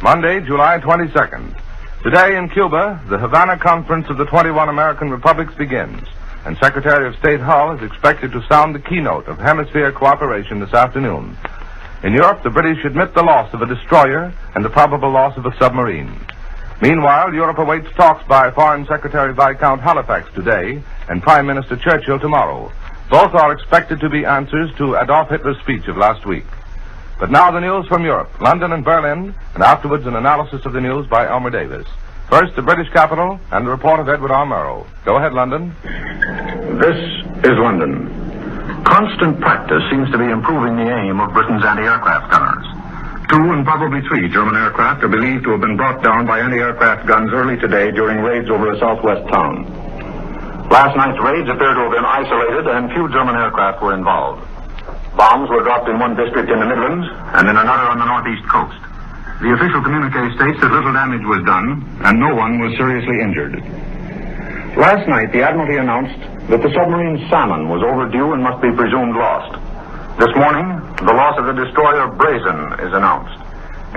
Monday, July 22nd. Today in Cuba, the Havana Conference of the 21 American Republics begins, and Secretary of State Hull is expected to sound the keynote of hemisphere cooperation this afternoon. In Europe, the British admit the loss of a destroyer and the probable loss of a submarine. Meanwhile, Europe awaits talks by Foreign Secretary Viscount Halifax today and Prime Minister Churchill tomorrow. Both are expected to be answers to Adolf Hitler's speech of last week. But now the news from Europe, London and Berlin, and afterwards an analysis of the news by Elmer Davis. First, the British capital and the report of Edward R. Murrow. Go ahead, London. This is London. Constant practice seems to be improving the aim of Britain's anti-aircraft gunners. 2 and probably 3 German aircraft are believed to have been brought down by anti-aircraft guns early today during raids over a southwest town. Last night's raids appear to have been isolated and few German aircraft were involved. Bombs were dropped in one district in the Midlands and in another on the northeast coast. The official communique states that little damage was done and no one was seriously injured. Last night, the Admiralty announced that the submarine Salmon was overdue and must be presumed lost. This morning, the loss of the destroyer Brazen is announced.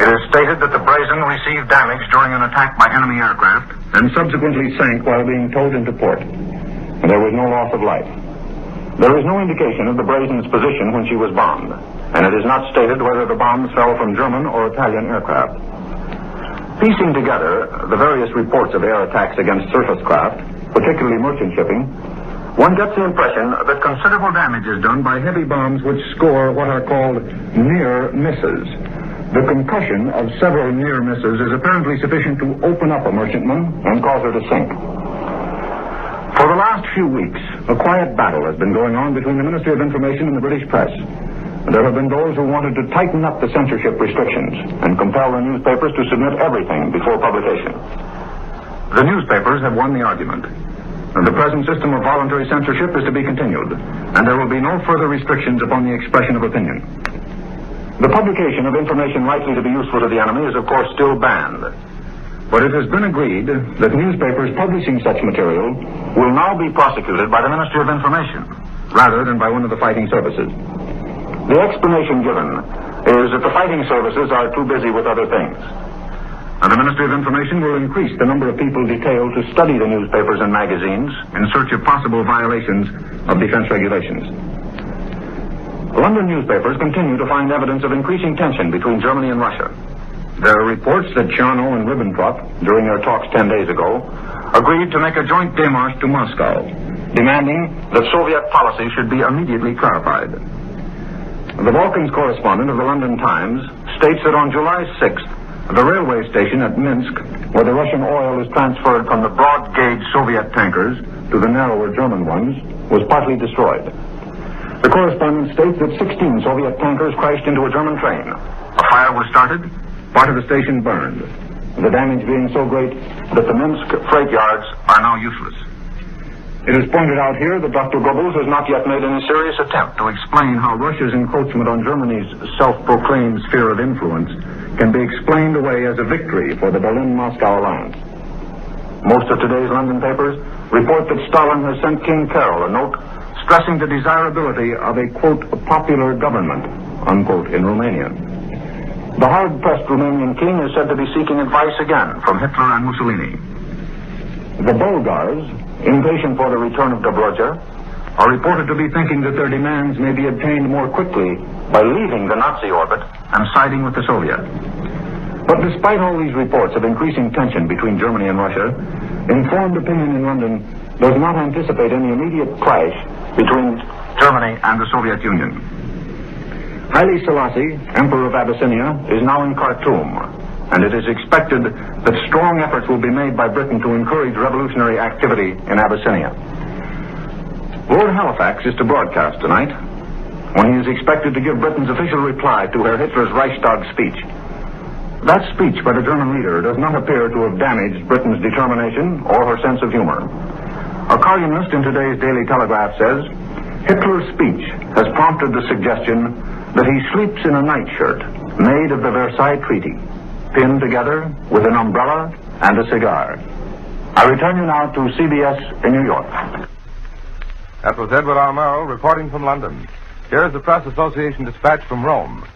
It is stated that the Brazen received damage during an attack by enemy aircraft and subsequently sank while being towed into port. There was no loss of life. There is no indication of the Brazen's position when she was bombed, and it is not stated whether the bombs fell from German or Italian aircraft. Piecing together the various reports of air attacks against surface craft, particularly merchant shipping, one gets the impression that considerable damage is done by heavy bombs which score what are called near misses. The concussion of several near misses is apparently sufficient to open up a merchantman and cause her to sink. For the last few weeks, a quiet battle has been going on between the Ministry of Information and the British press. There have been those who wanted to tighten up the censorship restrictions and compel the newspapers to submit everything before publication. The newspapers have won the argument. The present system of voluntary censorship is to be continued, and there will be no further restrictions upon the expression of opinion. The publication of information likely to be useful to the enemy is, of course, still banned. But it has been agreed that newspapers publishing such material will now be prosecuted by the Ministry of Information, rather than by one of the fighting services. The explanation given is that the fighting services are too busy with other things. And the Ministry of Information will increase the number of people detailed to study the newspapers and magazines in search of possible violations of defense regulations. London newspapers continue to find evidence of increasing tension between Germany and Russia. There are reports that Charnow and Ribbentrop, during their talks 10 days ago, agreed to make a joint démarche to Moscow, demanding that Soviet policy should be immediately clarified. The Balkans correspondent of the London Times states that on July 6th, the railway station at Minsk, where the Russian oil is transferred from the broad-gauge Soviet tankers to the narrower German ones, was partly destroyed. The correspondent states that 16 Soviet tankers crashed into a German train. A fire was started. Part of the station burned, the damage being so great that the Minsk freight yards are now useless. It is pointed out here that Dr. Goebbels has not yet made any serious attempt to explain how Russia's encroachment on Germany's self-proclaimed sphere of influence can be explained away as a victory for the Berlin-Moscow alliance. Most of today's London papers report that Stalin has sent King Carol a note stressing the desirability of a, quote, popular government, unquote, in Romania. The hard-pressed Romanian king is said to be seeking advice again from Hitler and Mussolini. The Bulgars, impatient for the return of Dobroja, are reported to be thinking that their demands may be obtained more quickly by leaving the Nazi orbit and siding with the Soviet. But despite all these reports of increasing tension between Germany and Russia, informed opinion in London does not anticipate any immediate clash between Germany and the Soviet Union. Haile Selassie, Emperor of Abyssinia, is now in Khartoum, and it is expected that strong efforts will be made by Britain to encourage revolutionary activity in Abyssinia. Lord Halifax is to broadcast tonight, when he is expected to give Britain's official reply to Herr Hitler's Reichstag speech. That speech by the German leader does not appear to have damaged Britain's determination or her sense of humor. A columnist in today's Daily Telegraph says, Hitler's speech has prompted the suggestion that he sleeps in a nightshirt made of the Versailles Treaty, pinned together with an umbrella and a cigar. I return you now to CBS in New York. That was Edward R. Murrow reporting from London. Here is the Press Association dispatch from Rome.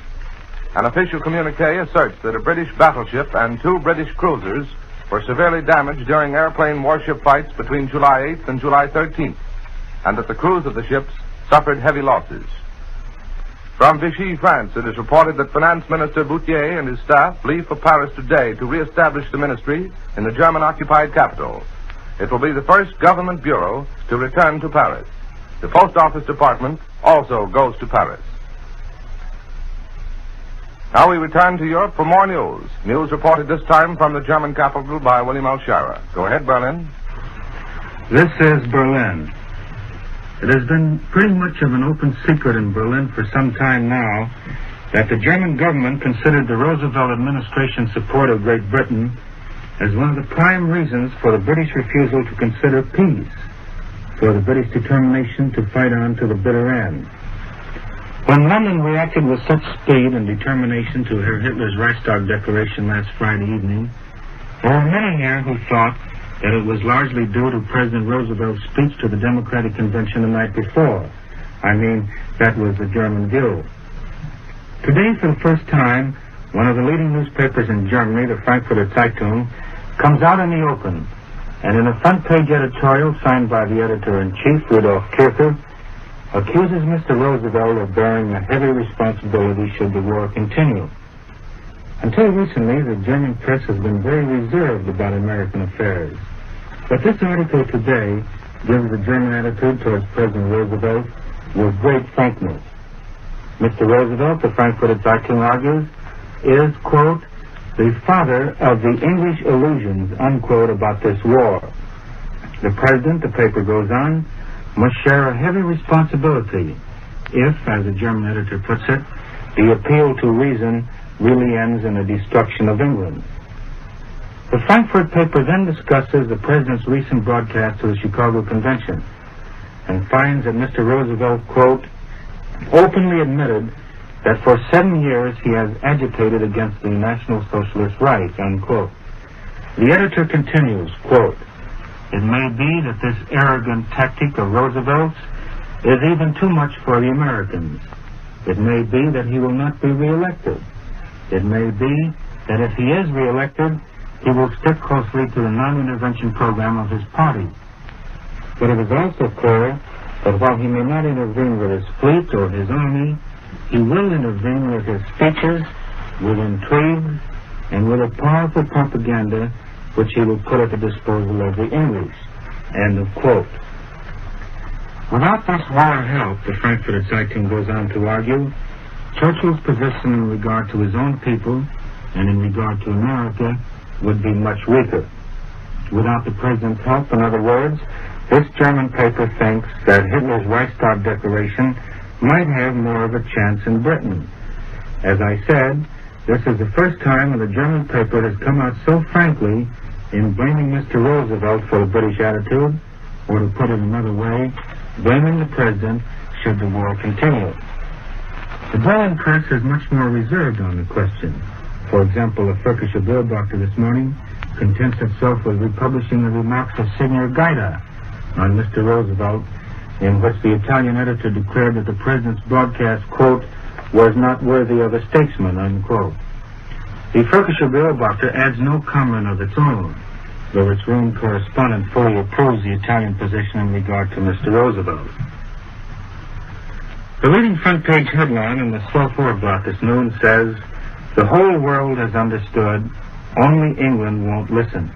An official communique asserts that a British battleship and 2 British cruisers were severely damaged during airplane warship fights between July 8th and July 13th, and that the crews of the ships suffered heavy losses. From Vichy, France, it is reported that Finance Minister Boutier and his staff leave for Paris today to re-establish the ministry in the German-occupied capital. It will be the first government bureau to return to Paris. The Post Office Department also goes to Paris. Now we return to Europe for more news. News reported this time from the German capital by William L. Shirer. Go ahead, Berlin. This is Berlin. It has been pretty much of an open secret in Berlin for some time now that the German government considered the Roosevelt administration's support of Great Britain as one of the prime reasons for the British refusal to consider peace, for the British determination to fight on to the bitter end. When London reacted with such speed and determination to Herr Hitler's Reichstag declaration last Friday evening, there were many here who thought that it was largely due to President Roosevelt's speech to the Democratic Convention the night before. I mean, that was the German view. Today, for the first time, one of the leading newspapers in Germany, the Frankfurter Zeitung, comes out in the open, and in a front-page editorial signed by the editor-in-chief, Rudolf Kircher, accuses Mr. Roosevelt of bearing a heavy responsibility should the war continue. Until recently, the German press has been very reserved about American affairs. But this article today gives the German attitude towards President Roosevelt with great frankness. Mr. Roosevelt, the Frankfurter Zeitung argues, is, quote, the father of the English illusions, unquote, about this war. The president, the paper goes on, must share a heavy responsibility if, as the German editor puts it, the appeal to reason really ends in the destruction of England. The Frankfurt paper then discusses the president's recent broadcast to the Chicago Convention and finds that Mr. Roosevelt, quote, openly admitted that for 7 years he has agitated against the National Socialist right, unquote. The editor continues, quote, it may be that this arrogant tactic of Roosevelt's is even too much for the Americans. It may be that he will not be reelected. It may be that if he is reelected, he will stick closely to the non-intervention program of his party. But it is also clear that while he may not intervene with his fleet or his army, he will intervene with his speeches, with intrigues, and with a powerful propaganda which he will put at the disposal of the English. End of quote. Without this war help, the Frankfurter Zeitung goes on to argue, Churchill's position in regard to his own people and in regard to America would be much weaker. Without the president's help, in other words, this German paper thinks that Hitler's Reichstag declaration might have more of a chance in Britain. As I said, this is the first time that the German paper has come out so frankly in blaming Mr. Roosevelt for the British attitude, or to put it another way, blaming the president should the war continue. The Berlin press is much more reserved on the question. For example, the Völkische Beobachter this morning contents itself with republishing the remarks of Signor Gaida on Mr. Roosevelt, in which the Italian editor declared that the president's broadcast, quote, was not worthy of a statesman, unquote. The Völkische Beobachter adds no comment of its own, though its Rome correspondent fully approves the Italian position in regard to Mr. Roosevelt. The leading front-page headline in the Swalforblatt this noon says, the whole world has understood, only England won't listen.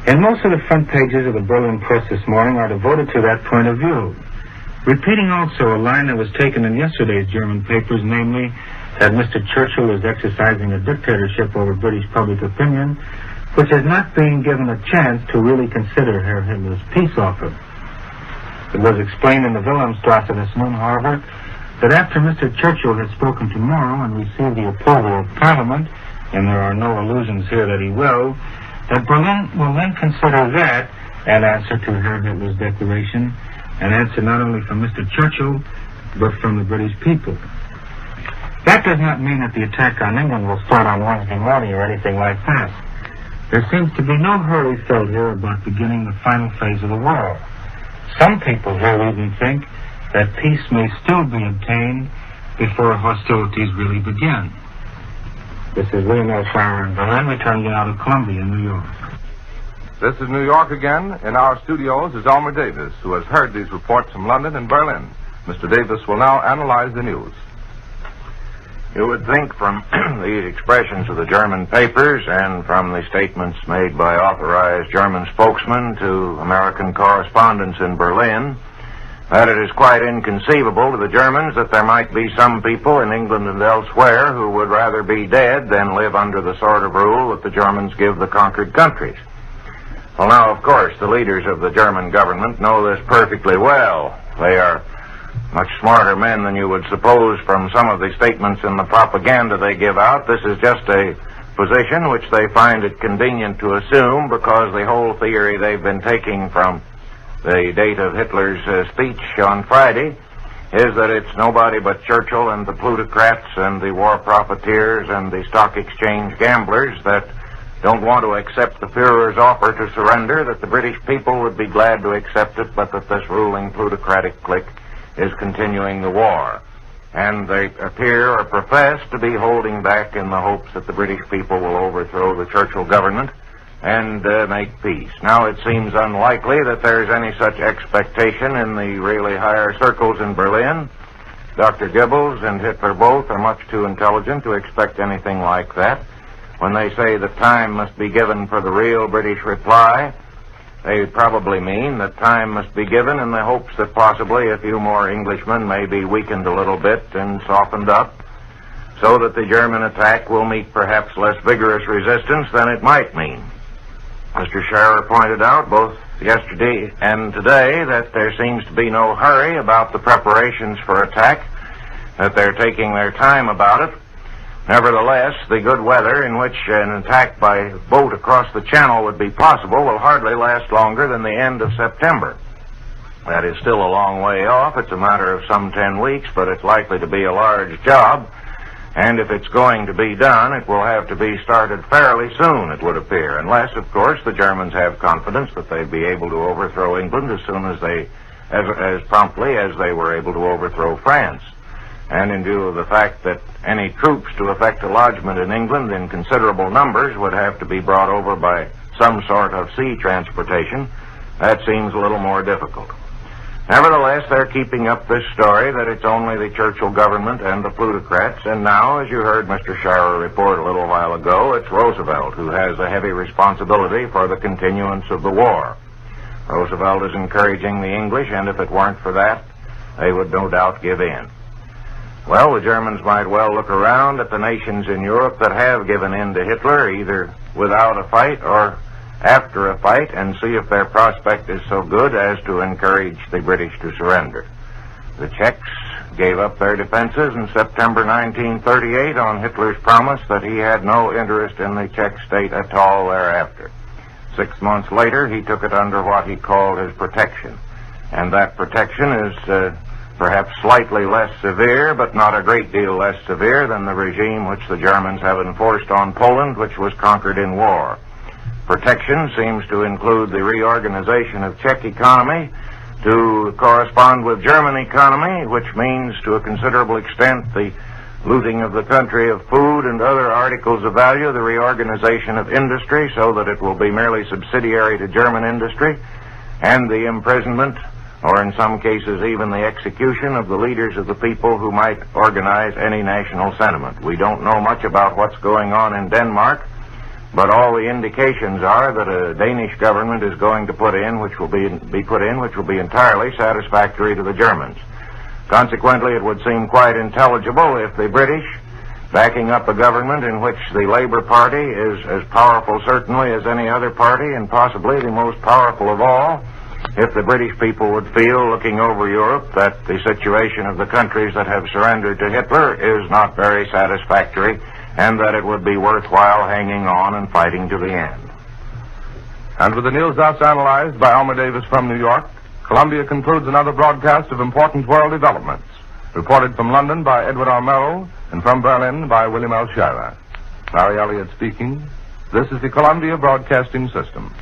And most of the front pages of the Berlin press this morning are devoted to that point of view, repeating also a line that was taken in yesterday's German papers, namely that Mr. Churchill is exercising a dictatorship over British public opinion, which is not being given a chance to really consider Herr Hitler's peace offer. It was explained in the Wilhelmstrasse this noon, however, that after Mr. Churchill had spoken tomorrow and received the approval of Parliament, and there are no illusions here that he will, that Berlin will then consider that an answer to Herr Hitler's declaration, an answer not only from Mr. Churchill, but from the British people. That does not mean that the attack on England will start on Wednesday morning or anything like that. There seems to be no hurry felt here about beginning the final phase of the war. Some people here even think that peace may still be obtained before hostilities really begin. This is William L. Shirer in Berlin, returning you out of Columbia, New York. This is New York again. In our studios is Elmer Davis, who has heard these reports from London and Berlin. Mr. Davis will now analyze the news. You would think from these expressions of the German papers and from the statements made by authorized German spokesmen to American correspondents in Berlin that it is quite inconceivable to the Germans that there might be some people in England and elsewhere who would rather be dead than live under the sort of rule that the Germans give the conquered countries. Well, now, of course, the leaders of the German government know this perfectly well. They are much smarter men than you would suppose from some of the statements in the propaganda they give out. This is just a position which they find it convenient to assume because the whole theory they've been taking from the date of Hitler's speech on Friday is that it's nobody but Churchill and the plutocrats and the war profiteers and the stock exchange gamblers that don't want to accept the Führer's offer to surrender, that the British people would be glad to accept it, but that this ruling plutocratic clique is continuing the war. And they appear or profess to be holding back in the hopes that the British people will overthrow the Churchill government and make peace. Now, it seems unlikely that there's any such expectation in the really higher circles in Berlin. Dr. Goebbels and Hitler both are much too intelligent to expect anything like that. When they say that time must be given for the real British reply, they probably mean that time must be given in the hopes that possibly a few more Englishmen may be weakened a little bit and softened up, so that the German attack will meet perhaps less vigorous resistance than it might mean. Mr. Shirer pointed out both yesterday and today that there seems to be no hurry about the preparations for attack, that they're taking their time about it. Nevertheless, the good weather in which an attack by boat across the channel would be possible will hardly last longer than the end of September. That is still a long way off. It's a matter of some 10 weeks, but it's likely to be a large job. And if it's going to be done, it will have to be started fairly soon, it would appear, unless, of course, the Germans have confidence that they'd be able to overthrow England as soon as as promptly as they were able to overthrow France. And in view of the fact that any troops to effect a lodgment in England in considerable numbers would have to be brought over by some sort of sea transportation, that seems a little more difficult. Nevertheless, they're keeping up this story that it's only the Churchill government and the plutocrats, and now, as you heard Mr. Shirer report a little while ago, it's Roosevelt who has a heavy responsibility for the continuance of the war. Roosevelt is encouraging the English, and if it weren't for that, they would no doubt give in. Well, the Germans might well look around at the nations in Europe that have given in to Hitler, either without a fight or after a fight, and see if their prospect is so good as to encourage the British to surrender. The Czechs gave up their defenses in September 1938 on Hitler's promise that he had no interest in the Czech state at all thereafter. 6 months later, he took it under what he called his protection, and that protection is perhaps slightly less severe, but not a great deal less severe than the regime which the Germans have enforced on Poland, which was conquered in war. Protection seems to include the reorganization of Czech economy to correspond with German economy, which means to a considerable extent the looting of the country of food and other articles of value, the reorganization of industry so that it will be merely subsidiary to German industry, and the imprisonment, or in some cases even the execution of the leaders of the people who might organize any national sentiment. We don't know much about what's going on in Denmark, but all the indications are that a Danish government is going to put in, which will be entirely satisfactory to the Germans. Consequently, it would seem quite intelligible if the British, backing up a government in which the Labour Party is as powerful certainly as any other party and possibly the most powerful of all, if the British people would feel, looking over Europe, that the situation of the countries that have surrendered to Hitler is not very satisfactory, and that it would be worthwhile hanging on and fighting to the end. And with the news thus analyzed by Elmer Davis from New York, Columbia concludes another broadcast of important world developments. Reported from London by Edward R. Murrow, and from Berlin by William L. Shirer. Larry Elliott speaking. This is the Columbia Broadcasting System.